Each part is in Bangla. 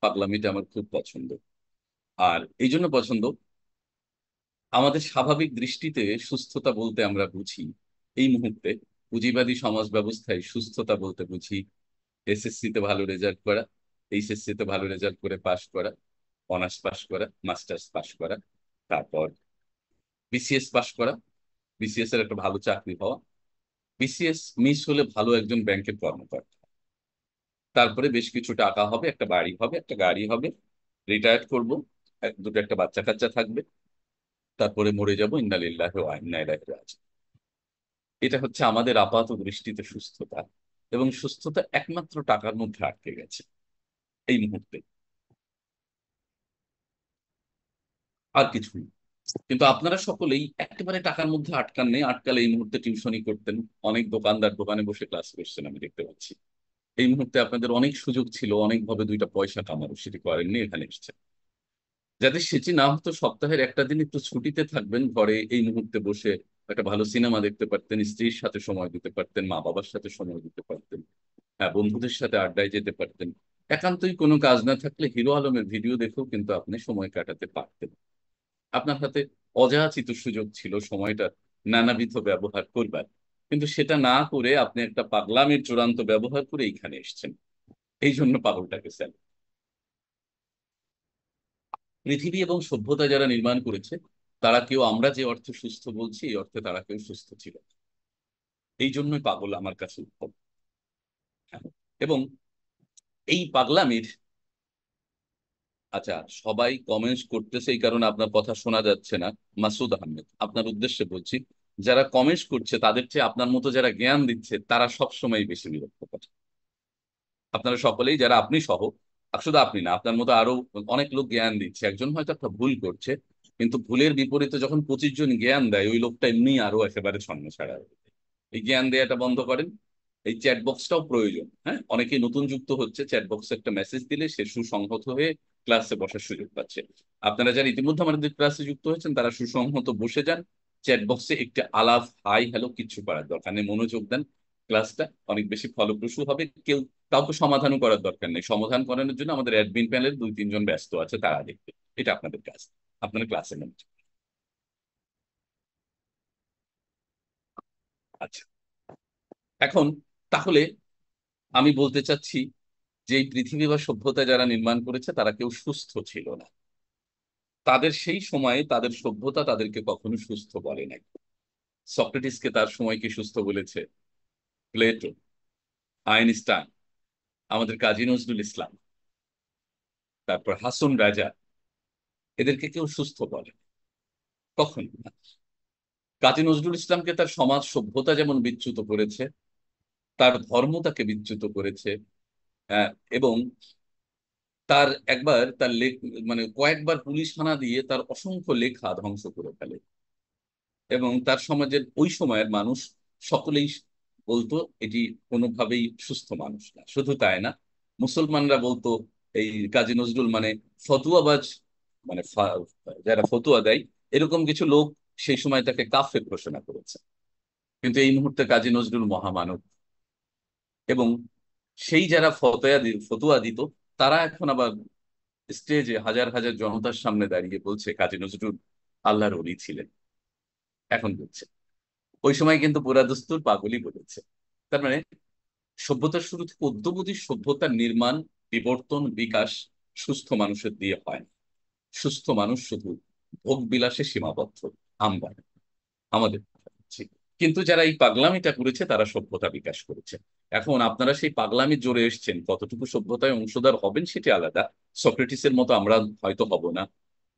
পাগলামিটা আমার খুব পছন্দ। আর এই জন্য পছন্দ, আমাদের স্বাভাবিক দৃষ্টিতে সুস্থতা বলতে আমরা বুঝি এই মুহূর্তে, পুঁজিবাদী সমাজ ব্যবস্থায় সুস্থতা বলতে বুঝি এসএসসি তে ভালো রেজাল্ট করা, এইচএসসি তে ভালো রেজাল্ট করে পাশ করা, অনার্স পাশ করা, মাস্টার্স পাশ করা, তারপর বিসিএস পাশ করা, বিসিএস এর একটা ভালো চাকরি হওয়া, বিসিএস মিস হলে ভালো একজন ব্যাংকের কর্মকর্তা, তারপরে বেশ কিছু টাকা হবে, একটা বাড়ি হবে, একটা গাড়ি হবে, রিটায়ার করব, দুটো একটা বাচ্চা কাচ্চা থাকবে, তারপরে মরে যাব, ইন্না লিল্লাহি ওয়া ইন্না ইলাইহি রাজিউন। এটা হচ্ছে আমাদের আপাত দৃষ্টিতে সুস্থতা, এবং সুস্থতা একমাত্র টাকার মধ্যে আটকে গেছে এই মুহূর্তে, আর কিছু না। কিন্তু আপনারা সকলেই একেবারে টাকার মধ্যে আটকান নেই, আটকালে এই মুহূর্তে টিউশনই করতেন, অনেক দোকানদার দোকানে বসে ক্লাস করছেন আমি দেখতে পাচ্ছি। এই মুহূর্তে আপনাদের অনেক সুযোগ ছিল অনেক ভাবে দুইটা পয়সা কামানো, সেটি করেননি, এখানে এসেছেন। যাদের সেটি না হতো, সপ্তাহের একটা দিন একটু ছুটিতে থাকবেন ঘরে, এই মুহূর্তে বসে একটা ভালো সিনেমা দেখতে পারতেন, স্ত্রীর সাথে সময় দিতে পারতেন, মা বাবার সাথে সময় দিতে পারতেন, হ্যাঁ, বন্ধুদের সাথে আড্ডায় যেতে পারতেন। একান্তই কোনো কাজ না থাকলে হিরো আলমের ভিডিও দেখেও কিন্তু আপনি সময় কাটাতে পারতেন। আপনার হাতে অযাচিত সুযোগ ছিল সময়টা নানাবিধ ব্যবহার করবার, কিন্তু সেটা না করে আপনি একটা পাগলামির চূড়ান্ত ব্যবহার করে এইখানে এসেছেন। এই জন্য পাগলটাকে স্যার, পৃথিবী এবং সভ্যতা যারা নির্মাণ করেছে, তারা কেউ আমরা যে অর্থে সুস্থ বলছি এই অর্থে তারা কেউ সুস্থ ছিল না। এই জন্যই পাগল আমার কাছে উত্তম। এবং এই পাগলামির, আচ্ছা, সবাই কমেন্টস করতেছে এই কারণে আপনার কথা শোনা যাচ্ছে না। মাসুদ আহমেদ, আপনার উদ্দেশ্যে বলছি, যারা কমেন্টস করছে তাদের চেয়ে আপনার মতো যারা জ্ঞান দিচ্ছে তারা সব সময় বেশি বিরক্ত করে। আপনারা সকলেই, যারা আপনি সহ, আর শুধু আপনি না, আপনার মতো আরো অনেক লোক জ্ঞান দিচ্ছে, একজন হয়তো একটা ভুল করছে, কিন্তু ভুলের বিপরীতে যখন 25 জন জ্ঞান দেয়, ওই লোকটা এমনি আরো একেবারে ছন্ন ছাড়া হয়ে যায়। এই জ্ঞান দেয়াটা বন্ধ করেন। এই চ্যাট বক্সটাও প্রয়োজন, হ্যাঁ, অনেকেই নতুন যুক্ত হচ্ছে, চ্যাট বক্সে একটা মেসেজ দিলে সে সুসংহত হয়ে ক্লাসে বসার সুযোগ পাচ্ছে। আপনারা যারা ইতিমধ্যে আমাদের ক্লাসে যুক্ত হয়েছেন তারা সুসংহত বসে যান, চ্যাট বক্সে একটি আলাপ, হাই হ্যালো কিচ্ছু করার দরকার নেই, মনোযোগ দেন, ক্লাসটা অনেক বেশি ফলপ্রসূ হবে। কেউ কাউকে সমাধানও করার দরকার নেই, সমাধান করানোর জন্য আমাদের অ্যাডমিন প্যানেল 2-3 জন ব্যস্ত আছে, তারা দেখবে। এটা আপনাদের কাজ, আপনারা ক্লাসে নেন। আচ্ছা, এখন তাহলে আমি বলতে চাচ্ছি যে এই পৃথিবী বা সভ্যতা যারা নির্মাণ করেছে তারা কেউ সুস্থ ছিল না। তাদের সেই সময়ে তাদের সভ্যতা তাদেরকে কখনো সুস্থ বলে নাই। সক্রেটিসকে তার সময় কি সুস্থ বলেছে? প্লেটো, আইনস্টাইন, আমাদের কাজী নজরুল ইসলাম, তারপর হাসন রাজা, এদেরকে কেউ সুস্থ বলে না, কখন না। কাজী নজরুল ইসলামকে তার সমাজ সভ্যতা যেমন বিচ্যুত করেছে, তার ধর্ম তাকে বিচ্যুত করেছে, হ্যাঁ, এবং তার একবার তার লেখ, মানে কয়েকবার পুলিশ হানা দিয়ে তার অসংখ্য লেখা ধ্বংস করে ফেলে, এবং তার সমাজের ওই সময়ের মানুষ সকলেই বলতো এটি কোনোভাবেই সুস্থ মানুষ না। শুধু তাই না, মুসলমানরা বলতো এই কাজী নজরুল মানে ফতুয়াবাজ, মানে যারা ফতুয়া দেয়, এরকম কিছু লোক সেই সময় তাকে কাফের ঘোষণা করেছে। কিন্তু এই মুহূর্তে কাজী নজরুল মহামানব, এবং সেই যারা ফতুয়া দিত, তারা এখন আবার স্টেজে হাজার হাজার জনতার সামনে দাঁড়িয়ে বলছে কাজী নজরুল আল্লাহর ওলি ছিলেন। এখন বলছে, ওই সময় কিন্তু পুরা দস্তুর পাগলই বলেছে। তার মানে সভ্যতার শুরু থেকে অদ্যাবধি সভ্যতার নির্মাণ, বিবর্তন, বিকাশ সুস্থ মানুষের দিয়ে হয় না। সুস্থ মানুষ শুধু ভোগ বিলাসে সীমাবদ্ধ, আমরা, আমাদের ছিল। কিন্তু যারা এই পাগলামিটা করেছে তারা সভ্যতা বিকাশ করেছে। এখন আপনারা সেই পাগলামির জোরে এসছেন, কতটুকু সভ্যতায় অংশীদার হবেন সেটি আলাদা। সক্রেটিসের মতো আমরা হয়তো হব না,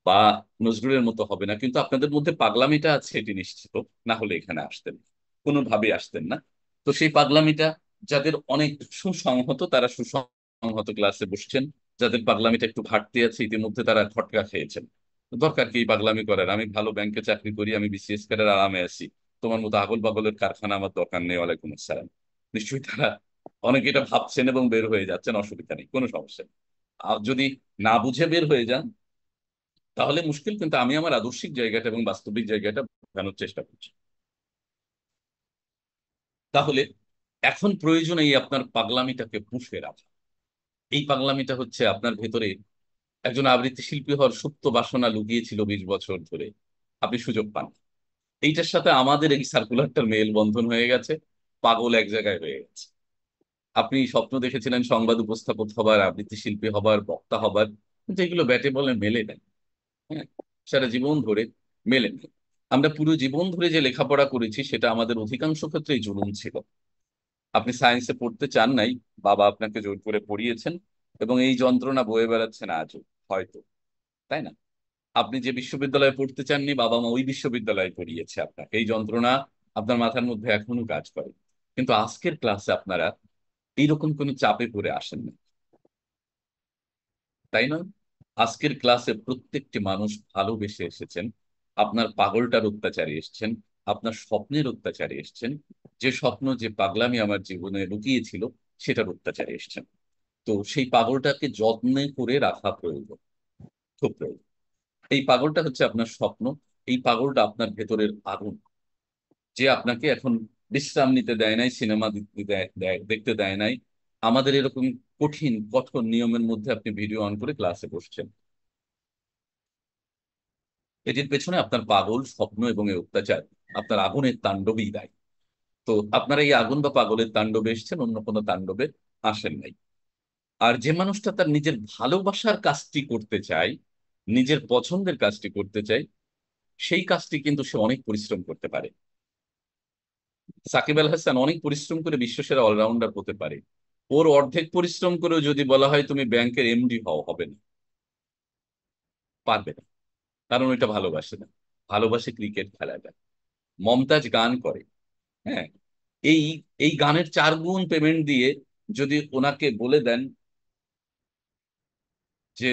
বা নজরুলের মতো হবে না, কিন্তু আপনাদের মধ্যে পাগলামিটা আছে এটি নিশ্চিত, না হলে এখানে আসতেন না, কোনোভাবেই আসতেন না। তো সেই পাগলামিটা, যাদের অনেক সুসংহত তারা সুসংহত ক্লাসে বসছেন, যাদের পাগলামিটা একটু ঘাটতি আছে ইতিমধ্যে তারা খটকা খেয়েছেন। দরকার কি এই পাগলামি করার? আমি ভালো ব্যাংকে চাকরি করি, আমি বিসিএস ক্যাডার, আরামে আছি, তোমার মতো আগল পাগলের কারখানা আমার দরকার নেই, ওয়ালাইকুম আসসালাম। নিশ্চয়ই তারা অনেকে এটা ভাবছেন এবং বের হয়ে যাচ্ছেন, অসুবিধা নেই, কোনো সমস্যা নেই। আর যদি না বুঝে বের হয়ে যান তাহলে মুশকিল, কিন্তু আমি আমার আদর্শিক জায়গাটা এবং বাস্তবিক জায়গাটা বোঝানোর চেষ্টা করছি। তাহলে এখন প্রয়োজন এই আপনার পাগলামিটাকে পুষে রাখা। এই পাগলামিটা হচ্ছে আপনার ভেতরে একজন আবৃত্তি শিল্পী হওয়ার সুপ্ত বাসনা লুকিয়েছিল 20 বছর ধরে, আপনি সুযোগ পান। এইটার সাথে আমাদের এই সার্কুলারটার মেল বন্ধন হয়ে গেছে, পাগল এক জায়গায় হয়ে গেছে। আপনি স্বপ্ন দেখেছিলেন সংবাদ উপস্থাপক হবার, আবৃত্তি শিল্পী হবার, বক্তা হবার, কিন্তু এগুলো ব্যাটে বলে মেলে নেয়। হ্যাঁ, সারা জীবন ধরে মেলে নেয়। আমরা পুরো জীবন ধরে যে লেখাপড়া করেছি সেটা আমাদের অধিকাংশ ক্ষেত্রেই জুলুম ছিল। আপনি সায়েন্সে পড়তে চান নাই, বাবা আপনাকে জোর করে পড়িয়েছেন, এবং এই যন্ত্রণা বয়ে বেড়াচ্ছেন আজও, হয়তো, তাই না? আপনি যে বিশ্ববিদ্যালয়ে পড়তে চাননি, বাবা মা ওই বিশ্ববিদ্যালয়ে পড়িয়েছে আপনাকে, এই যন্ত্রণা আপনার মাথার মধ্যে এখনো কাজ করে। কিন্তু আজকের ক্লাসে আপনারা এইরকম কোনো চাপে পড়ে আসেন না, তাই নয়? আজকের ক্লাসে প্রত্যেকটি মানুষ ভালোবেসে এসেছেন, আপনার পাগলটার অত্যাচারে এসেছেন, আপনার স্বপ্নের অত্যাচারে এসেছেন, যে স্বপ্ন, যে পাগলামি আমার জীবনে লুকিয়েছিল সেটার অত্যাচারে এসেছেন। তো সেই পাগলটাকে যত্নে করে রাখা প্রয়োজন, খুব প্রয়োজন। এই পাগলটা হচ্ছে আপনার স্বপ্ন, এই পাগলটা আপনার ভেতরের আগুন, যে আপনাকে এখন বিশ্রাম নিতে দেয় নাই, সিনেমা দেখতে দেয় নাই, আমাদের এরকম কঠিন কঠোর নিয়মের মধ্যে আপনি ভিডিও অন করে ক্লাসে বসছেন। এটির পেছনে আপনার পাগল স্বপ্ন এবং এই অত্যাচার, আপনার আগুনের তাণ্ডবই দায়ী। তো আপনারা এই আগুন বা পাগলের তাণ্ডবে এসেছেন, অন্য কোনো তাণ্ডবে আসেন নাই। আর যে মানুষটা তার নিজের ভালোবাসার কাজটি করতে চায়, নিজের পছন্দের কাজটি করতে চায়, সেই কাজটি কিন্তু সে অনেক পরিশ্রম করতে পারে। সাকিব আল হাসান অনেক পরিশ্রম করে বিশ্বসেরা অলরাউন্ডার হতে পারে, ওর অর্ধেক পরিশ্রম করেও যদি বলা হয় তুমি ব্যাংকের এমডি হও, হবে না, পারবে না। কারণ ওইটা ভালোবাসে না, ভালোবাসে ক্রিকেট খেলাটা। মমতাজ গান করে, হ্যাঁ, এই এই গানের 4 গুণ পেমেন্ট দিয়ে যদি ওনাকে বলে দেন যে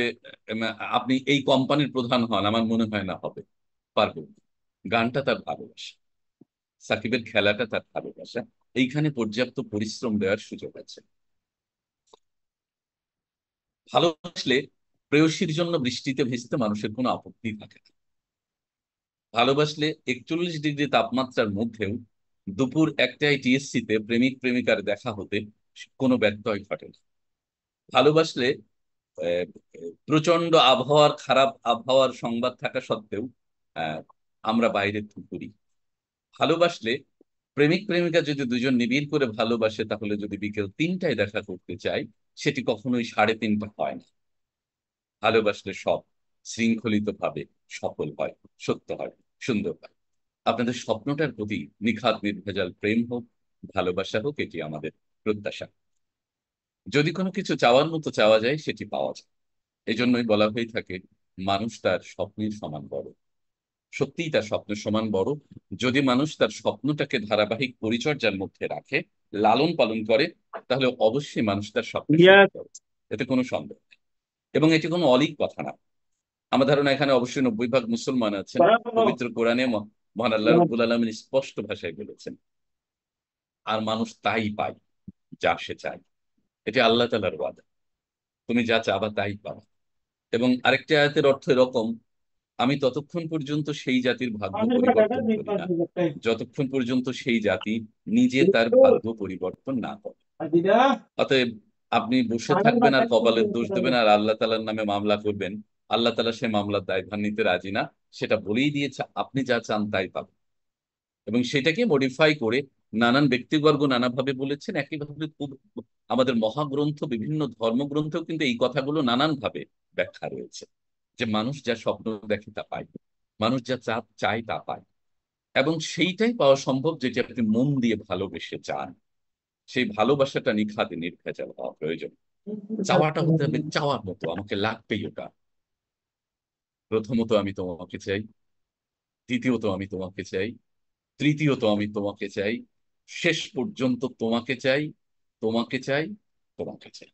উম, আপনি এই কোম্পানির প্রধান হন, আমার মনে হয় না হবে, পারবে না। গানটা তার ভালোবাসা, সাকিবের খেলাটা তার ভালোবাসা, এইখানে পর্যাপ্ত পরিশ্রম দেওয়ার সুযোগ আছে। ভালোবাসলে প্রেয়সীর জন্য বৃষ্টিতে ভিজতে মানুষের কোনো আপত্তি থাকে না। ভালোবাসলে 41 ডিগ্রি তাপমাত্রার মধ্যেও দুপুর 1টায় টিএসসিতে প্রেমিক প্রেমিকার দেখা হতে কোনো ব্যত্যয় ঘটে না। ভালোবাসলে আহ, প্রচন্ড আবহাওয়ার, খারাপ আবহাওয়ার সংবাদ থাকা সত্ত্বেও আহ, আমরা বাইরে ঘুরি। ভালোবাসলে প্রেমিক প্রেমিকা যদি দুজন নিবিড় করে ভালোবাসে, তাহলে যদি বিকেল 3টায় দেখা করতে চাই, সেটি কখনোই 3:30 হয় না। ভালোবাসলে সব শৃঙ্খলিত ভাবে সফল হয়, সত্য হয়, সুন্দর হয়। আপনাদের স্বপ্নটার প্রতি নিখাত নির্ভেজাল প্রেম হোক, ভালোবাসা হোক, এটি আমাদের প্রত্যাশা। যদি কোনো কিছু চাওয়ার মতো চাওয়া যায়, সেটি পাওয়া যায়। এই জন্যই বলা হয়ে থাকে, মানুষ তার স্বপ্নের সমান বড়। সত্যিই তার স্বপ্নের সমান বড়, যদি মানুষ তার স্বপ্নটাকে ধারাবাহিক পরিচর্যার মধ্যে রাখে, লালন পালন করে, তাহলে অবশ্যই মানুষ তার স্বপ্নের সমান ইয়াস। বড়। এতে কোনো সন্দেহ নেই। এবং এটি কোনো অলীক কথা না। আমার ধারণা এখানে অবশ্যই 90 ভাগ মুসলমান আছেন। পবিত্র কোরআনে মহান আল্লাহ রব্বুল আলমিন স্পষ্ট ভাষায় বলেছেন, আর মানুষ তাই পায় যা সে চায়। এটি আল্লাহ তাআলার ওয়াদা, তুমি যা চাবা তাই পাবা। এবং আরেকটি আয়াতের অর্থ এরকম, আমি ততক্ষণ পর্যন্ত সেই জাতির ভাগ্য পরিবর্তন করি না, যতক্ষণ পর্যন্ত সেই জাতি নিজে তার ভাগ্য পরিবর্তন না করে। অতএব আপনি বসে থাকবেন আর কপালের দোষ দেবেন আর আল্লাহ তাআলার নামে মামলা করবেন, আল্লাহ তাআলা সে মামলার দায়ভার নিতে রাজি না। সেটা বলেই দিয়েছে, আপনি যা চান তাই পাবেন। এবং সেটাকে মডিফাই করে নানান ব্যক্তিবর্গ নানাভাবে বলেছেন। একইভাবে খুব আমাদের মহাগ্রন্থ, বিভিন্ন ধর্মগ্রন্থেও কিন্তু এই কথাগুলো নানান ভাবে ব্যাখ্যা রয়েছে, যে মানুষ যা স্বপ্ন দেখে তা পায়, মানুষ যা চায় তা পায়। এবং সেইটাই পাওয়া সম্ভব যেটি আপনি মন দিয়ে ভালোবেসে চান। সেই ভালোবাসাটা নিখাতে নির্ভেজাল হওয়া প্রয়োজন। চাওয়াটা হতে হবে চাওয়ার মতো, আমাকে লাগবেই ওটা। প্রথমত আমি তোমাকে চাই, দ্বিতীয়ত আমি তোমাকে চাই, তৃতীয়ত আমি তোমাকে চাই, শেষ পর্যন্ত তোমাকে চাই, তোমাকে চাই, তোমাকে চাই।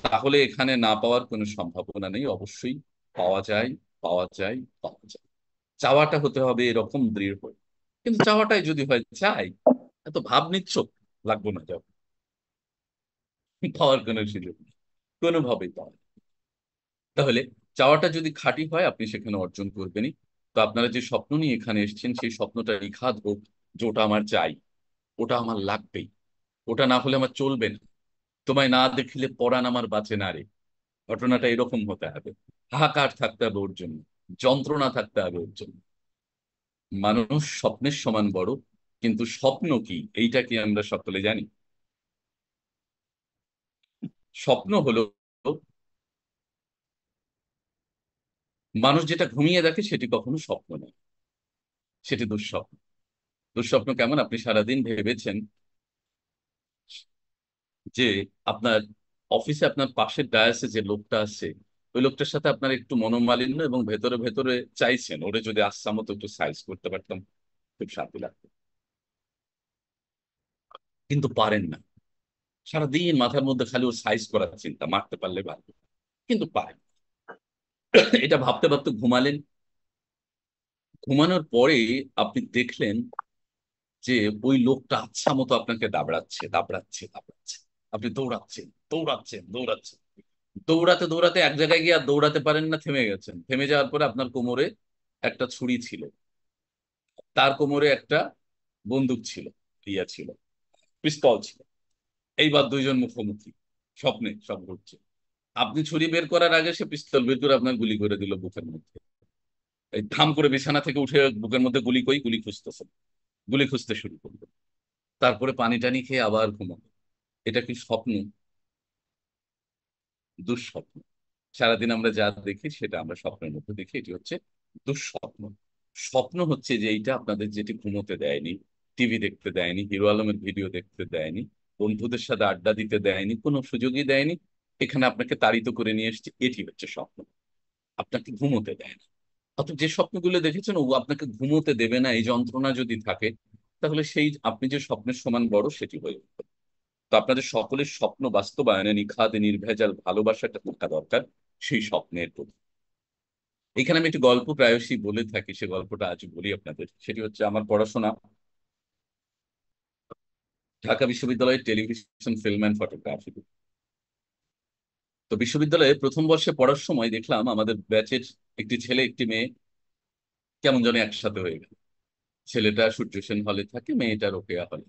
তাহলে এখানে না পাওয়ার কোনো সম্ভাবনা নেই, অবশ্যই পাওয়া যায়, পাওয়া যায়, পাওয়া যায়। চাওয়াটা হতে হবে এরকম দৃঢ়। কিন্তু চাওয়াটাই যদি হয় চাই, এত ভাব নিচ্ছ, লাগবো না, যাও, পাওয়ার কোনো সুযোগ নেই, কোনোভাবেই পাওয়া যায় না। তাহলে চাওয়াটা যদি খাঁটি হয়, আপনি সেখানে অর্জন করবেনই। তো আপনারা যে স্বপ্ন নিয়ে এখানে এসেছেন, সেই স্বপ্নটা নিখাদ হোক, যে ওটা আমার চাই, ওটা আমার লাগবেই, ওটা না হলে আমার চলবে না। তোমায় না দেখিলে পরাণ আমার বাঁচে না রে। ঘটনাটা এরকম হতে হবে, হাহাকার থাকতে হবে ওর জন্য, যন্ত্রণা থাকতে হবে ওর জন্য। মানুষ স্বপ্নের সমান বড়, কিন্তু স্বপ্ন কি এইটা কি আমরা সকলে জানি? স্বপ্ন হলো মানুষ যেটা ঘুমিয়ে দেখে সেটি কখনো স্বপ্ন নয়, সেটি দুঃস্বপ্ন। দুঃস্বপ্ন কেমন? আপনি সারাদিন ভেবেছেন যে আপনার অফিসে আপনার পাশের ডায়াসে যে লোকটা আছে, ওই লোকটার সাথে আপনার একটু মনোমালিন্য, এবং ভেতরে ভেতরে চাইছেন ওরে যদি আচ্ছা মতো একটু সাইজ করতে পারতাম, খুব শান্তি লাগতো, কিন্তু পারেন না। সারাদিন মাথার মধ্যে খালি ওর সাইজ করার চিন্তা, মারতে পারলে ভালো, কিন্তু পারেন না। এটা ভাবতে ভাবতে ঘুমালেন। ঘুমানোর পরে আপনি দেখলেন যে ওই লোকটা আচ্ছা মতো আপনাকে দাবড়াচ্ছে দাবড়াচ্ছে দাবড়াচ্ছে। আপনি দৌড়াচ্ছেন দৌড়াচ্ছেন দৌড়াচ্ছেন, দৌড়াতে দৌড়াতে এক জায়গায় গিয়ে আর দৌড়াতে পারেন না, থেমে গেছেন। থেমে যাওয়ার পরে আপনার কোমরে একটা ছুরি ছিল, তার কোমরে একটা বন্দুক ছিল, ইয়া ছিল, পিস্তল ছিল। এইবার দুইজন মুখোমুখি, স্বপ্নে সব ঘটছে। আপনি ছুরি বের করার আগে সে পিস্তল বের করে আপনার গুলি করে দিল বুকের মধ্যে। এই ধাম করে বিছানা থেকে উঠে বুকের মধ্যে গুলি, কই গুলি খুঁজতেছেন, গুলি খুঁজতে শুরু করলো। তারপরে পানি টানি খেয়ে আবার ঘুমাবো। এটা কি স্বপ্ন? দুঃস্বপ্ন। সারাদিন আমরা যা দেখি সেটা আমরা স্বপ্নের মধ্যে দেখি, এটি হচ্ছে দুঃস্বপ্ন। স্বপ্ন হচ্ছে যে এইটা আপনাদের যেটি ঘুমোতে দেয়নি, টিভি দেখতে দেয়নি, হিরো আলমের ভিডিও দেখতে দেয়নি, বন্ধুদের সাথে আড্ডা দিতে দেয়নি, কোনো সুযোগই দেয়নি, এখানে আপনাকে তাড়িত করে নিয়ে এসেছে, এটি হচ্ছে স্বপ্ন। আপনাকে ঘুমোতে দেয় না। অথচ যে স্বপ্নগুলো দেখেছেন ও আপনাকে ঘুমোতে দেবে না, এই যন্ত্রণা যদি থাকে, তাহলে সেই আপনি যে স্বপ্নের সমান বড় সেটি হয়ে উঠবে। তো আপনাদের সকলের স্বপ্ন বাস্তবায়নে নিখাদ নির্ভেজাল ভালোবাসাটা থাকা দরকার সেই স্বপ্নের প্রতি। এখানে আমি একটি গল্প প্রায়শই বলে থাকি, সে গল্পটা আজ বলি আপনাদের। সেটি হচ্ছে আমার পড়াশোনা ঢাকা বিশ্ববিদ্যালয়ের টেলিভিশন, ফিল্ম অ্যান্ড ফটোগ্রাফি। তো বিশ্ববিদ্যালয়ে প্রথম বর্ষে পড়ার সময় দেখলাম আমাদের ব্যাচের একটি ছেলে একটি মেয়ে কেমন যেন একসাথে হয়ে গেল। ছেলেটা সূর্য সেন হলে থাকে, মেয়েটা রোকেয়া হলে।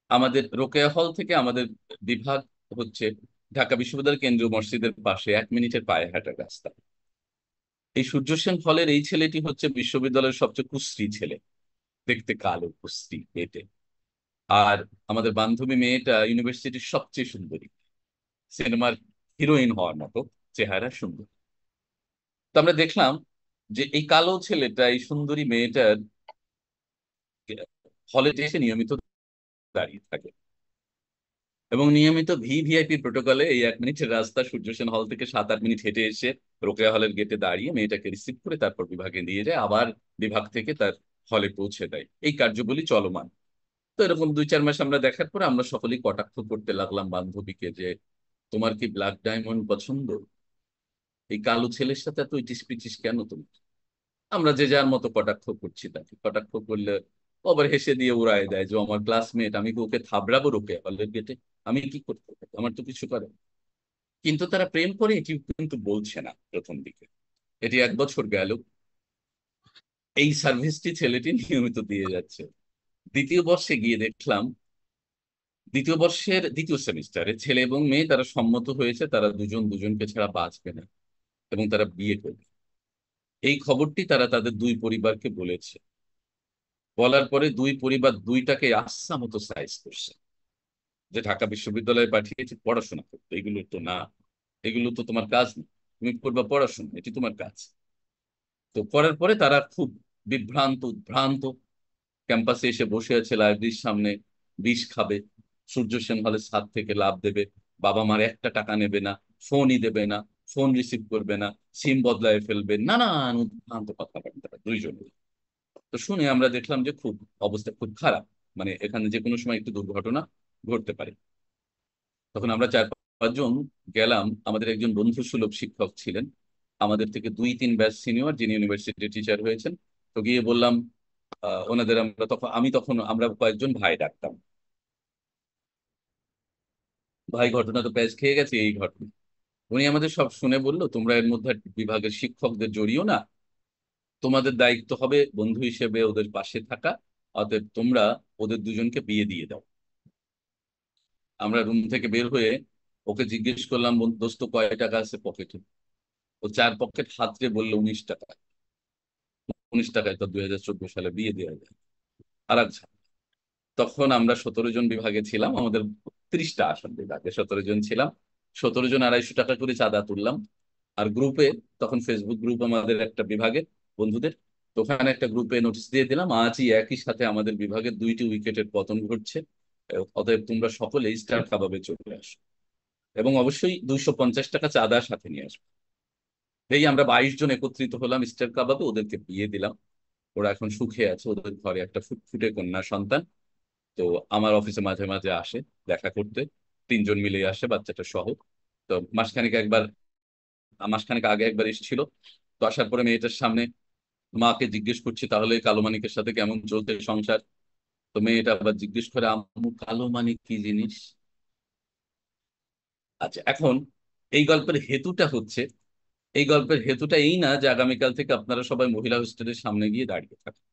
আমাদের রোকেয়া হল থেকে আমাদের বিভাগ হচ্ছে ঢাকা বিশ্ববিদ্যালয় কেন্দ্রীয় মসজিদের পাশে 1 মিনিটের পায়ে হাঁটার রাস্তা। এই সূর্য সেন হলের এই ছেলেটি হচ্ছে বিশ্ববিদ্যালয়ের সবচেয়ে কুশ্রী ছেলে, দেখতে কালো, কুশ্রী, পেটে। আর আমাদের বান্ধবী মেয়েটা ইউনিভার্সিটির সবচেয়ে সুন্দরী, সিনেমার হিরোইন হওয়ার মতো চেহারা, সুন্দর। তো আমরা দেখলাম যে এই কালো ছেলেটা এই সুন্দরী মেয়েটার হলে এসে নিয়মিত দাঁড়িয়ে থাকে, এবং নিয়মিত ভিভিআইপি প্রোটোকলে এই 1 মিনিটের রাস্তা সূর্য সেন হল থেকে 7-8 মিনিট হেঁটে এসে রোকেয়া হলের গেটে দাঁড়িয়ে মেয়েটাকে রিসিভ করে তারপর বিভাগে নিয়ে যায়, আবার বিভাগ থেকে তার হলে পৌঁছে দেয়। এই কার্যগুলি চলমান। তো এরকম 2-4 মাস আমরা দেখার পর আমরা সকলেই কটাক্ষ করতে লাগলাম বান্ধবীকে যে, তোমার কি ব্ল্যাক ডায়মন্ড পছন্দ? এই কালো ছেলের সাথে এত ইটিস পিটিস কেন তুমি? আমরা যে যার মতো কটাক্ষ করছি, তাকে কটাক্ষ করলে ও আবার হেসে দিয়ে উড়ায় দেয় যে ও আমার ক্লাসমেট, আমি কি ওকে থাবড়াবো রোকে হলের গেটে? আমি কি করতে পারি? আমার তো কিছু করে না। কিন্তু তারা প্রেম করে এটি কিন্তু বলছে না প্রথম দিকে। এটি 1 বছর গেল, এই সার্ভিসটি ছেলেটি নিয়মিত দিয়ে যাচ্ছে। দ্বিতীয় বর্ষে গিয়ে দেখলাম, দ্বিতীয় বর্ষের দ্বিতীয় সেমিস্টারে ছেলে এবং মেয়ে তারা সম্মত হয়েছে তারা দুজন দুজনকে ছাড়া বাঁচবে না, এবং তারা বিয়ে করবে। এই খবরটি তারা তাদের দুই পরিবারকে বলেছে। বলার পরে দুই পরিবার দুইটাকে আচ্ছা মতো সাইজ করছে, যে ঢাকা বিশ্ববিদ্যালয়ে পাঠিয়েছি পড়াশোনা করতে, এগুলো তো না, এগুলো তো তোমার কাজ না, তুমি করবা পড়াশোনা, এটি তোমার কাজ। তো করার পরে তারা খুব বিভ্রান্ত উদ্ভ্রান্ত ক্যাম্পাসে এসে বসে আছে লাইব্রেরির সামনে, বিষ খাবে, সূর্য সেন হলের ছাদ থেকে লাফ দেবে, বাবা মার একটা টাকা নেবে না, ফোনই দেবে না, ফোন রিসিভ করবে না, সিম বদলায় ফেলবে, নানান উদ্ভ্রান্ত কথাবার্তা দুইজনে। তো শুনে আমরা দেখলাম যে খুব অবস্থা খুব খারাপ, মানে এখানে যে কোনো সময় একটু দুর্ঘটনা ঘটতে পারে। তখন আমরা 4-5 জন গেলাম। আমাদের একজন বন্ধু সুলভ শিক্ষক ছিলেন, আমাদের থেকে 2-3 ব্যাচ সিনিয়র, যিনি ইউনিভার্সিটির টিচার হয়েছেন। তো গিয়ে বললাম ওনাদের, আমরা তখন আমি তখন আমরা কয়েকজন ভাই ডাকতাম, ভাই ঘটনা তো প্যাচ খেয়ে গেছে এই ঘটনা। উনি আমাদের সব শুনে বললো, তোমরা এর মধ্যে বিভাগের শিক্ষকদের জড়িও না, তোমাদের দায়িত্ব হবে বন্ধু হিসেবে ওদের পাশে থাকা, অতএব তোমরা ওদের দুজনকে বিয়ে দিয়ে দাও। আমরা রুম থেকে বের হয়ে ওকে জিজ্ঞেস করলাম, দোস্ত কয় টাকা আছে পকেটে? ও 4 পকেট হাতড়ে বললো 19 টাকা। 19 টাকায় তো 2014 সালে বিয়ে দেওয়া যায়। আর আচ্ছা, তখন আমরা 17 জন বিভাগে ছিলাম, আমাদের 30টা আসন বিভাগে 17 জন ছিলাম। 17 জন 250 টাকা করে চাঁদা তুললাম। আর গ্রুপে, তখন ফেসবুক গ্রুপ আমাদের একটা বিভাগে বন্ধুদের, তো ওখানে একটা গ্রুপে নোটিশ দিয়ে দিলাম, আজই একই সাথে আমাদের বিভাগে 2টি উইকেটের পতন ঘটছে, অতএব তোমরা সকলে স্টার কাবাবে চলে আসো, এবং অবশ্যই 250 টাকা চাঁদা সাথে নিয়ে আসবে। এই আমরা 22 জন একত্রিত হলাম স্টার কাবাবে, ওদেরকে বিয়ে দিলাম। ওরা এখন সুখে আছে, ওদের ঘরে একটা ফুটফুটে কন্যা সন্তান। তো আমার অফিসে মাঝে মাঝে আসে দেখা করতে, 3 জন মিলে আসে বাচ্চাটা সহ। তো মাসখানেক আগে একবার এসেছিল। তো আসার পরে মেয়েটার সামনে মাকে জিজ্ঞেস করছি, তাহলে কালো মানিকের সাথে কেমন চলছে সংসার? তো মেয়েটা আবার জিজ্ঞেস করে, আম্মু কালো মানিক কি জিনিস? আচ্ছা, এখন এই গল্পের হেতুটা হচ্ছে, এই গল্পের হেতুটা এই না যে আগামীকাল থেকে আপনারা সবাই মহিলা হোস্টেলের সামনে গিয়ে দাঁড়িয়ে থাকেন।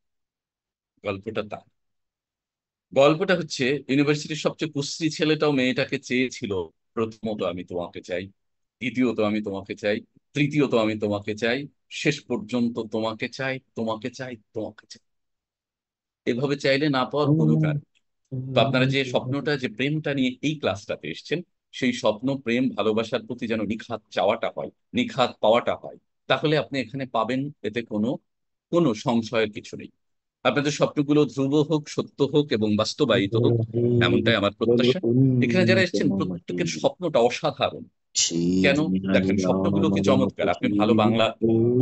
গল্পটা তা, গল্পটা হচ্ছে ইউনিভার্সিটির সবচেয়ে কুশ্রী ছেলেটাও মেয়েটাকে চেয়েছিল, প্রথমত আমি তোমাকে চাই, দ্বিতীয়ত আমি তোমাকে চাই, তৃতীয়ত আমি তোমাকে চাই, শেষ পর্যন্ত তোমাকে চাই, তোমাকে চাই, তোমাকে চাই। এভাবে চাইলে না পাওয়ার কোনো কারণ নেই। তো আপনারা যে স্বপ্নটা, যে প্রেমটা নিয়ে এই ক্লাসটাতে এসেছেন, সেই স্বপ্ন, প্রেম, ভালোবাসার প্রতি যেন নিখাত চাওয়াটা হয়, নিখাত পাওয়াটা হয়, তাহলে আপনি এখানে পাবেন, এতে কোনো কোনো সংশয়ের কিছু নেই। আপনাদের স্বপ্নগুলো ধ্রুব হোক, সত্য হোক এবং বাস্তবায়িত হোক, এমনটাই আমার প্রত্যাশা। এখানে যারা এসেছেন প্রত্যেকের স্বপ্নটা অসাধারণ। কেন? দেখেন, স্বপ্নগুলো কি চমৎকার! আপনি ভালো বাংলা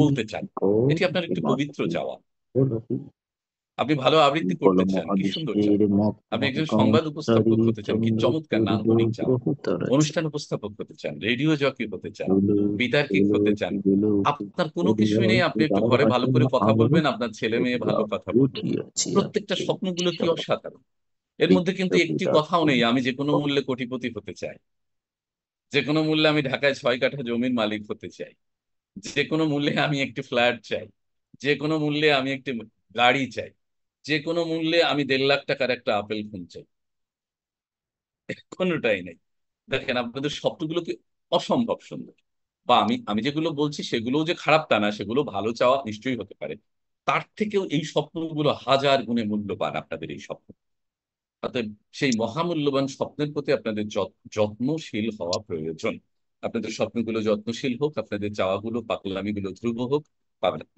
বলতে চান, এটি আপনার একটি পবিত্র চাওয়া। আপনি ভালো আবৃত্তি করতে চান, কি সুন্দর চান। উপমহাদেশের আপনি একজন সংবাদ উপস্থাপক মক্কাকান্তারি হতে চান, কি চন্দ্র চমৎকার নান্দনিক চাওয়া। গ্রহতারাছে অনুষ্ঠান উপস্থাপক হতে চান, রেডিও জকি হতে চান, পুলক বিতার্কিক হতে পুলক চান। পুলক আপনার কোনো কিছুই নেই, আপনি একটু ঘরে ভালো পরিবাহজন করে কথা বলবেন, আমরুষ আপনার ছেলে মেয়ে ভালো কথা বলবে। উঠিয়াছি প্রত্যেকটা আজকে স্বপ্নগুলো কি সব অসাধারণ! এর মধ্যে কিন্তু একটি কথাও বিশ্ববিদ্যালয় নেই আমি যে কোনো মূল্যে কোটিপতি হতে চাই, যে কোনো মূল্যে আমি ঢাকায় 6 কাঠা জমির মালিক হতে চাই, যে কোনো মূল্যে আমি একটি ফ্ল্যাট চাই, যে কোনো মূল্যে আমি একটি গাড়ি চাই, যে কোনো মূল্যে আমি 1.5 লাখ টাকার একটা আপেল ফোন চাই। কোনোটাই নেই। দেখেন, আপনাদের স্বপ্নগুলো কি অসম্ভব সুন্দর! বা আমি আমি যেগুলো বলছি সেগুলো যে খারাপ তা না, সেগুলো ভালো চাওয়া নিশ্চয়ই হতে পারে। তার থেকেও এই স্বপ্নগুলো হাজার গুণে মূল্যবান, আপনাদের এই স্বপ্ন। অতএব সেই মহামূল্যবান স্বপ্নের প্রতি আপনাদের যত্নশীল হওয়া প্রয়োজন। আপনাদের স্বপ্নগুলো যত্নশীল হোক, আপনাদের চাওয়াগুলো, পাগলামিগুলো ধ্রুব হোক,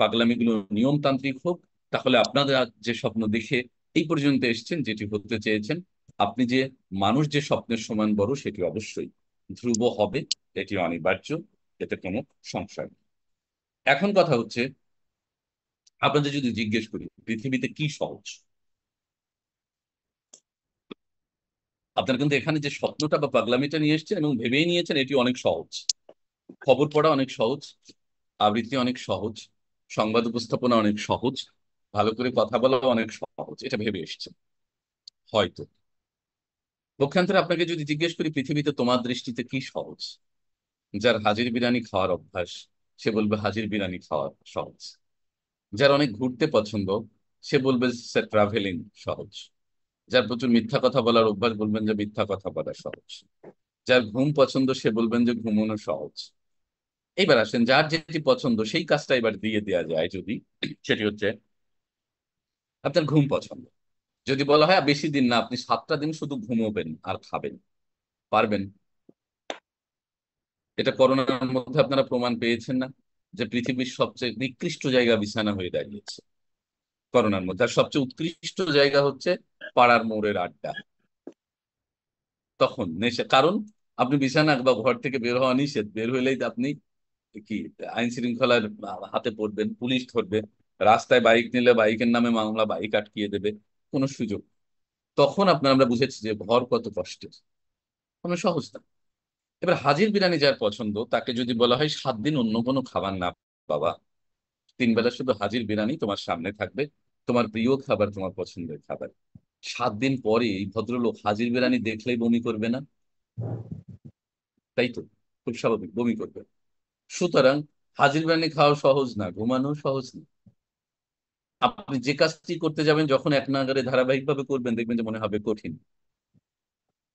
পাগলামিগুলো নিয়মতান্ত্রিক হোক। তাহলে আপনাদের আজ যে স্বপ্ন দেখে এই পর্যন্ত এসেছেন, যেটি হতে চেয়েছেন, আপনি যে মানুষ যে স্বপ্নের সমান বড়, সেটি অবশ্যই ধ্রুব হবে, এটি অনিবার্য, এতে কোনো সংশয় নেই। এখন কথা হচ্ছে, আপনাদের যদি জিজ্ঞেস করি পৃথিবীতে কি সহজ, আপনারা কিন্তু এখানে যে স্বপ্নটা বা পাগলামিটা নিয়ে এসেছেন এবং ভেবেই নিয়েছেন এটি অনেক সহজ। খবর পড়া অনেক সহজ, আবৃত্তি অনেক সহজ, সংবাদ উপস্থাপনা অনেক সহজ, ভালো করে কথা বলা অনেক সহজ, এটা ভেবে এসেছেন হয়তো। পক্ষান্তরে আপনাকে যদি জিজ্ঞেস করি পৃথিবীতে তোমার দৃষ্টিতে কি সহজ, যার হাজির বিরিয়ানি খাওয়ার অভ্যাস, সে বলবে হাজির বিরিয়ানি খাওয়া সহজ। যার অনেক ঘুরতে পছন্দ, সে বলবে স্যার ট্রাভেলিং সহজ। যার প্রচুর মিথ্যা কথা বলার অভ্যাস, বলবেন যে মিথ্যা কথা বলা সহজ। যার ঘুম পছন্দ, সে বলবেন যে ঘুমানো সহজ। এইবার আসেন, যার যেটি পছন্দ সেই কাজটা এবার দিয়ে দেওয়া যায় যদি, সেটি হচ্ছে আপনার ঘুম পছন্দ। যদি বলা হয় বেশি দিন না, আপনি 7টা দিন শুধু ঘুমোবেন আর খাবেন, পারবেন? এটা করোনার মধ্যে আপনারা প্রমাণ পেয়েছেন না, যে পৃথিবীর সবচেয়ে নিকৃষ্ট জায়গা বিছানা হয়ে দাঁড়িয়েছে করোনার মধ্যে, আর সবচেয়ে উৎকৃষ্ট জায়গা হচ্ছে পাড়ার মোড়ের আড্ডা। তখন নেশা, কারণ আপনি বিছানা বা ঘর থেকে বের হওয়া নিষেধ, বের হইলেই তো আপনি কি আইন শৃঙ্খলার হাতে পড়বেন, পুলিশ ধরবে, রাস্তায় বাইক নিলে বাইকের নামে মামলা, বাইক আটকিয়ে দেবে, কোনো সুযোগ। তখন আমরা বুঝেছি যে ঘর কত কষ্টের, কোনো সহজ না। এবার হাজির বিরিয়ানি যার পছন্দ, তাকে যদি বলা হয় 7 দিন অন্য কোনো খাবার না, বাবা, 3 বেলা শুধু হাজির বিরিয়ানি তোমার সামনে থাকবে, তোমার প্রিয় খাবার, তোমার পছন্দের খাবার, 7 দিন পরে এই ভদ্রলোক হাজির বিরিয়ানি দেখলেই বমি করবে না? তাই তো, খুব স্বাভাবিক বমি করবে। সুতরাং হাজির বিরিয়ানি খাওয়া সহজ না, ঘুমানো সহজ না। আপনি যে কাজটি করতে যাবেন, যখন এক নাগারে ধারাবাহিক ভাবে করবেন, দেখবেন যে মনে হবে কঠিন।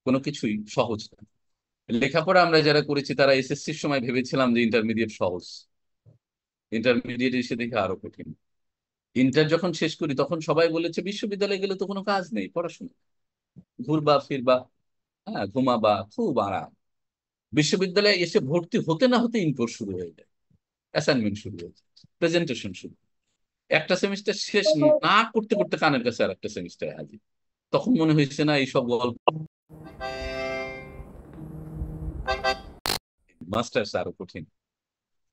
কোনো কিছুই সহজ না। লেখাপড়া আমরা যারা করেছি তারা এসএসসির সময় ভেবেছিলাম যে ইন্টারমিডিয়েট সহজ, ইন্টারমিডিয়েট এসে দেখে আরো কঠিন। ইন্টার যখন শেষ করি তখন সবাই বলেছে বিশ্ববিদ্যালয়ে গেলে তো কোনো কাজ নেই, পড়াশোনা, ঘুরবা ফিরবা, হ্যাঁ ঘুমাবা, খুব আরাম। বিশ্ববিদ্যালয়ে এসে ভর্তি হতে না হতে ইনকোর্স শুরু হয়ে যায়, অ্যাসাইনমেন্ট শুরু হয়ে যায়, প্রেজেন্টেশন শুরু। একটা সেমিস্টার শেষ না করতে করতে কানের কাছে আর একটা সেমিস্টার হাজির। তখন মনে হয়েছে না এইসব গল্প, মাস্টার্স আরো কঠিন।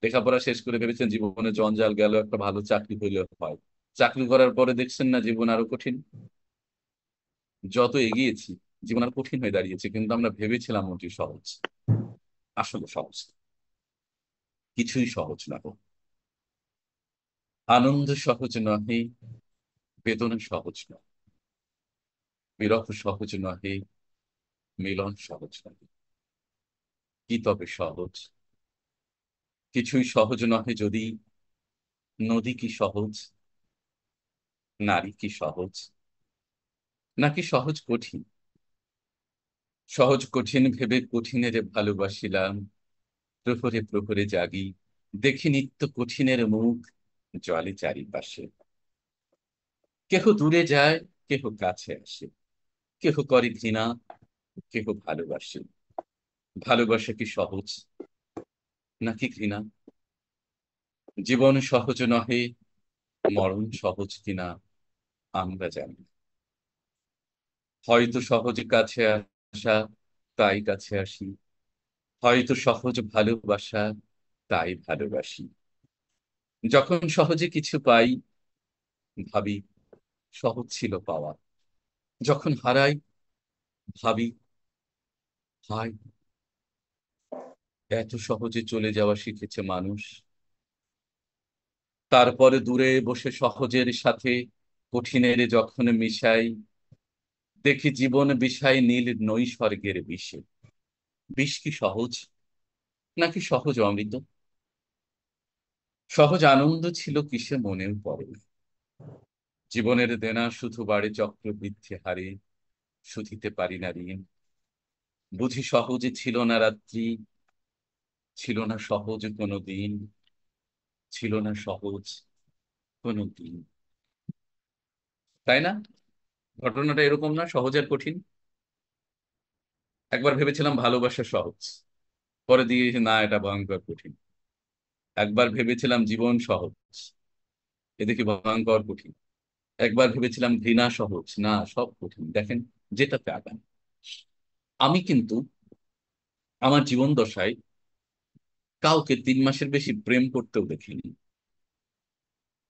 লেখাপড়া শেষ করে ভেবেছেন জীবনে জঞ্জাল গেল, একটা ভালো চাকরি হইলে হয়, চাকরি করার পরে দেখছেন না জীবন আরো কঠিন। যত এগিয়েছি জীবন আরো কঠিন হয়ে দাঁড়িয়েছে, কিন্তু আমরা ভেবেছিলাম ওটি সহজ, আসলে সহজ না। কিছুই সহজ না গো। আনন্দ সহজ নহে, বেদনা সহজ নয়, বিরহ সহজ নহে, মিলন সহজ নহে। কি তবে সহজ? কিছুই সহজ নহে যদি, নদী কি সহজ, নারী কি সহজ, নাকি সহজ কঠিন? সহজ কঠিন ভেবে কঠিনের ভালোবাসিলাম, প্রহরে প্রহরে জাগি, দেখি নিত্য কঠিনের মুখ জলে চারিপাশে। কেহ দূরে যায়, কেহ কাছে আসে, কেহ করে ঘৃণা, কেহ ভালোবাসে। ভালোবাসা কি সহজ, নাকি ঘৃণা? জীবন সহজ নহে, মরণ সহজ কিনা আমরা জানি না। হয়তো সহজ কাছে আসা, তাই কাছে আসি, হয়তো সহজ ভালোবাসা, তাই ভালোবাসি। যখন সহজে কিছু পাই, ভাবি সহজ ছিল পাওয়া, যখন হারাই ভাবি হায়, এত সহজে চলে যাওয়া শিখেছে মানুষ। তারপরে দূরে বসে সহজের সাথে কঠিনের যখন মিশাই, দেখি জীবন বিষায় নীল নৈসর্গের বিষে। বিষ কি সহজ, নাকি সহজ অমৃত? সহজ আনন্দ ছিল কিসে মনেও পড়ে না। জীবনের দেনা শুধু বাড়ে চক্রবৃদ্ধি হারে, শুধিতে পারি না ঋণ। বুঝি সহজে ছিল না রাত্রি, ছিল না সহজ কোনো দিন, ছিল না সহজ কোনো দিন। তাই না? ঘটনাটা এরকম না, সহজ আর কঠিন? একবার ভেবেছিলাম ভালোবাসা সহজ, পরে দিয়ে না এটা ভয়ঙ্কর কঠিন। একবার ভেবেছিলাম জীবন সহজ, এদিকে ভয়ঙ্কর কঠিন। একবার ভেবেছিলাম ঘৃণা সহজ, না সব কঠিন। দেখেন যেটাতে আগান। আমি কিন্তু আমার জীবন দশায় কাউকে 3 মাসের বেশি প্রেম করতেও দেখিনি।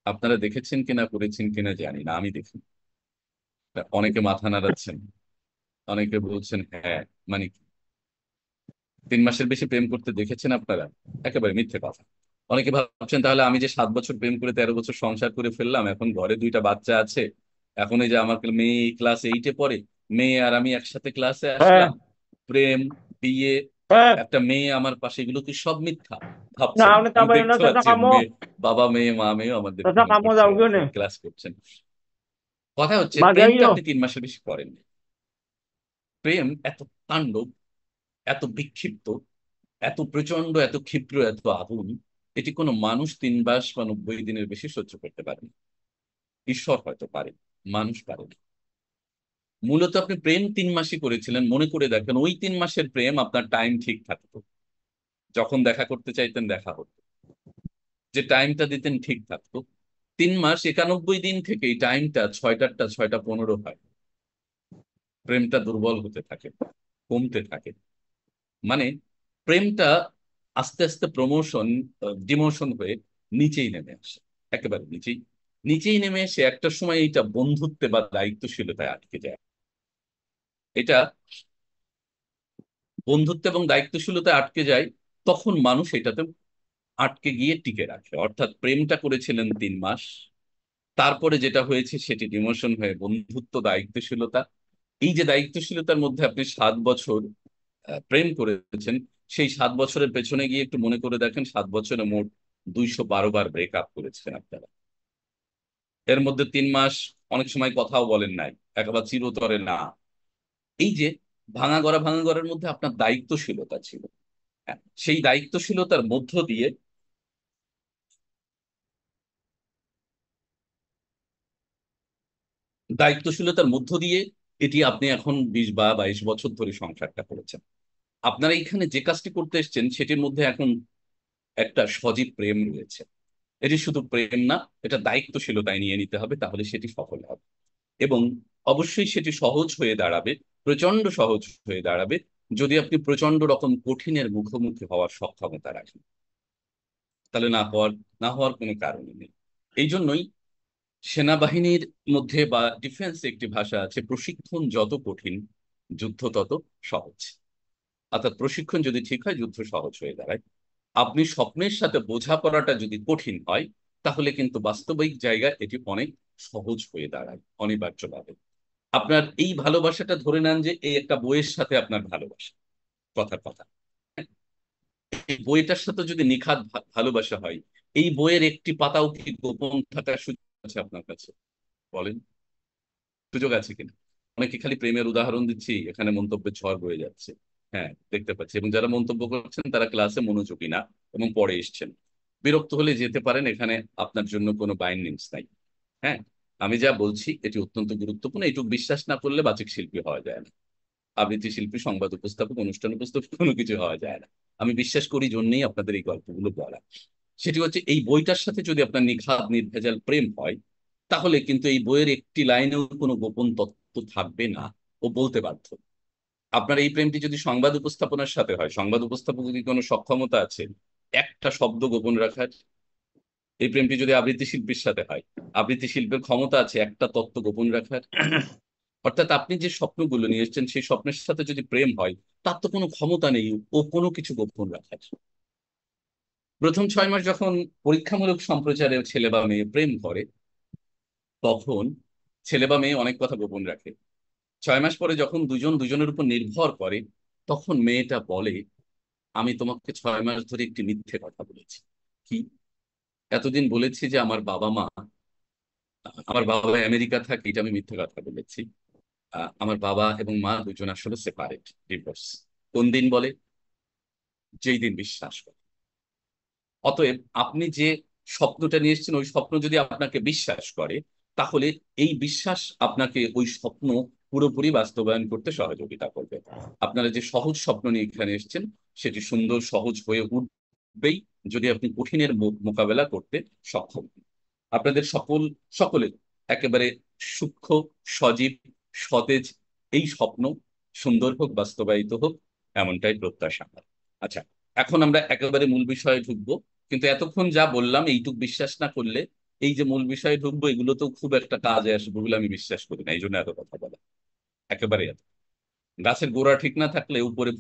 আপনারা দেখেছেন কিনা, করেছেন কিনা জানি না, আমি দেখি। অনেকে মাথা নাড়াচ্ছেন, অনেকে বলছেন হ্যাঁ, মানে কি 3 মাসের বেশি প্রেম করতে দেখেছেন আপনারা? একেবারে মিথ্যে কথা। অনেকে ভাবছেন তাহলে আমি যে 7 বছর প্রেম করে 13 বছর সংসার করে ফেললাম, এখন ঘরে 2টা বাচ্চা আছে, এখন এই যে আমার মেয়ে ক্লাস 8-এ পড়ে, মেয়ে আর আমি একসাথে ক্লাসে হ্যাঁ, আসলাম, প্রেম, বিয়ে, হ্যাঁ। একটা মেয়ে আমার পাশে, এগুলো কি সব মিথ্যা? না, ভাবছেন? আপনি আমি তারপরে না দেখতে চাচা পাচ্ছি কামো, মেয়ে, বাবা মেয়ে মা মেয়েও আমাদের চাচা প্রেম কামো করছে, যাও কেউ নেই, ক্লাস করছেন। কথা হচ্ছে প্রেমটা বাজাইও। আপনি 3 মাসের বেশি করেননি। প্রেম এত তাণ্ডব, এত বিক্ষিপ্ত, এত প্রচন্ড, এত ক্ষিপ্র, এত আগুন, এটি কোনো মানুষ 3 মাস বা 90 দিনের বেশি সহ্য করতে পারেন। ঈশ্বর হয়তো পারেন, মানুষ পারে না। মূলত আপনি প্রেম 3 মাসই করেছিলেন, মনে করে দেখেন ওই 3 মাসের প্রেম আপনার টাইম ঠিক থাকতো, যখন দেখা করতে চাইতেন দেখা হতো, যে টাইমটা দিতেন ঠিক থাকতো। 3 মাস 91 দিন থেকে এই টাইমটা 6টারটা 6টা 15 হয়। প্রেমটা দুর্বল হতে থাকে, কমতে থাকে। মানে প্রেমটা আস্তে আস্তে প্রমোশন, ডিমোশন হয়ে নিচেই নেমে আসে, একেবারে নিচেই, নিচেই নেমে এসে একটা সময় এইটা বন্ধুত্বে বা দায়িত্বশীলতায় আটকে যায়। এটা বন্ধুত্ব এবং দায়িত্বশীলতায় আটকে যায়, তখন মানুষ এটাতে আটকে গিয়ে টিকে রাখে। অর্থাৎ প্রেমটা করেছিলেন 3 মাস, তারপরে যেটা হয়েছে সেটি ডিমোশন হয়ে বন্ধুত্ব, দায়িত্বশীলতা। এই যে দায়িত্বশীলতার মধ্যে আপনি 7 বছর প্রেম করেছেন, সেই 7 বছরের পেছনে গিয়ে একটু মনে করে দেখেন, 7 বছরে মোট 212 বার ব্রেকআপ করেছেন আপনারা। এর মধ্যে 3 মাস অনেক সময় কথাও বলেন নাই, একেবারে চিরতরে না। এই যে ভাঙা গড়ার মধ্যে আপনার দায়িত্বশীলতা ছিল। হ্যাঁ, সেই দায়িত্বশীলতার মধ্য দিয়ে, এটি আপনি এখন 20 বা 22 বছর ধরে সংসারটা করেছেন। আপনারা এখানে যে কাজটি করতে এসেছেন সেটির মধ্যে এখন একটা সজীব প্রেম রয়েছে। এটি শুধু প্রেম না, এটা দায়িত্বশীলতায় নিয়ে নিতে হবে, তাহলে সেটি সফল হবে। এবং অবশ্যই সেটি সহজ হয়ে দাঁড়াবে, প্রচন্ড সহজ হয়ে দাঁড়াবে, যদি আপনি প্রচন্ড রকম কঠিনের মুখোমুখি হওয়ার সক্ষমতা রাখেন। তাহলে না হওয়ার কোনো কারণই নেই। এই জন্যই সেনাবাহিনীর মধ্যে বা ডিফেন্সে একটি ভাষা আছে, প্রশিক্ষণ যত কঠিন যুদ্ধ তত সহজ। অর্থাৎ প্রশিক্ষণ যদি ঠিক হয়, যুদ্ধ সহজ হয়ে দাঁড়ায়। আপনি স্বপ্নের সাথে বোঝাপড়াটা যদি কঠিন হয়, তাহলে কিন্তু বাস্তবিক জায়গায় এটি অনেক সহজ হয়ে দাঁড়ায় অনিবার্যভাবে। আপনার এই ভালোবাসাটা ধরে নেন যে এই একটা বইয়ের সাথে আপনার ভালোবাসা, কথার কথা। এই বইটার সাথে যদি নিখাত ভালোবাসা হয়, এই বইয়ের একটি পাতাও কি গোপন থাকার সুযোগ আছে আপনার কাছে? বলেন, সুযোগ আছে কিনা? অনেকে খালি প্রেমের উদাহরণ দিচ্ছি, এখানে মন্তব্যের ঝড় বয়ে যাচ্ছে। হ্যাঁ, দেখতে পাচ্ছি। এবং যারা মন্তব্য করছেন তারা ক্লাসে মনোযোগী না এবং পরে এসছেন। বিরক্ত হলে যেতে পারেন, এখানে আপনার জন্য কোনো বাইন্ডিংস নাই। হ্যাঁ, আমি যা বলছি এটি অত্যন্ত গুরুত্বপূর্ণ। এইটুকু বিশ্বাস না করলে বাচিক শিল্পী হওয়া যায় না। আবৃত্তি শিল্পী, সংবাদ উপস্থাপক, অনুষ্ঠান উপস্থাপক কোনো কিছু হওয়া যায় না। আমি বিশ্বাস করি জন্যই আপনাদের এই গল্পগুলো বলা। সেটি হচ্ছে, এই বইটার সাথে যদি আপনার নিখাদ নির্ভেজাল প্রেম হয়, তাহলে কিন্তু এই বইয়ের একটি লাইনেও কোনো গোপন তত্ত্ব থাকবে না, ও বলতে বাধ্য। আপনার এই প্রেমটি যদি সংবাদ উপস্থাপনার সাথে হয়, সংবাদ উপস্থাপক যদি কোনো সক্ষমতা আছে একটা শব্দ গোপন রাখার। এই প্রেমটি যদি আবৃত্তি শিল্পীর সাথে হয়, আবৃত্তি শিল্পের ক্ষমতা আছে একটা তত্ত্ব গোপন রাখার। অর্থাৎ আপনি যে স্বপ্নগুলো নিয়ে এসেছেন, সেই স্বপ্নের সাথে যদি প্রেম হয়, তার তো কোনো ক্ষমতা নেই ও কোনো কিছু গোপন রাখার। প্রথম 6 মাস যখন পরীক্ষামূলক সম্প্রচারে ছেলে বা মেয়ে প্রেম করে, তখন ছেলে বা মেয়ে অনেক কথা গোপন রাখে। 6 মাস পরে যখন দুজন দুজনের উপর নির্ভর করে, তখন মেয়েটা বলে, আমি তোমাকে 6 মাস ধরে একটি মিথ্যে কথা বলেছি। কি? এতদিন বলেছি যে আমার বাবা আমেরিকা থাকে, এটা আমি মিথ্যে কথা বলেছি। আমার বাবা এবং মা দুজন আসলে সেপারেট, ডিভোর্স। কোন দিন বলে? যেই দিন বিশ্বাস করে। অতএব আপনি যে স্বপ্নটা নিয়ে এসেছেন, ওই স্বপ্ন যদি আপনাকে বিশ্বাস করে, তাহলে এই বিশ্বাস আপনাকে ওই স্বপ্ন পুরোপুরি বাস্তবায়ন করতে সহযোগিতা করবে। আপনারা যে সহজ স্বপ্ন নিয়ে এখানে এসেছেন, সেটি সুন্দর সহজ হয়ে উঠবেই, যদি আপনি কঠিনের মোকাবেলা করতে সক্ষম হন। আপনাদের সকলের একেবারে সূক্ষ্ম, সজীব, সতেজ এই স্বপ্ন সুন্দর হোক, বাস্তবায়িত হোক, এমনটাই প্রত্যাশা আমার। আচ্ছা, এখন আমরা একেবারে মূল বিষয়ে ঢুকবো। কিন্তু এতক্ষণ যা বললাম এইটুক বিশ্বাস না করলে, এই যে মূল বিষয়ে ঢুকবো, এগুলো তো খুব একটা কাজে আসবে বলে আমি বিশ্বাস করি না। এই জন্য এত কথা বলা, একেবারে এত। গাছের গোড়া ঠিক না থাকলে উপরে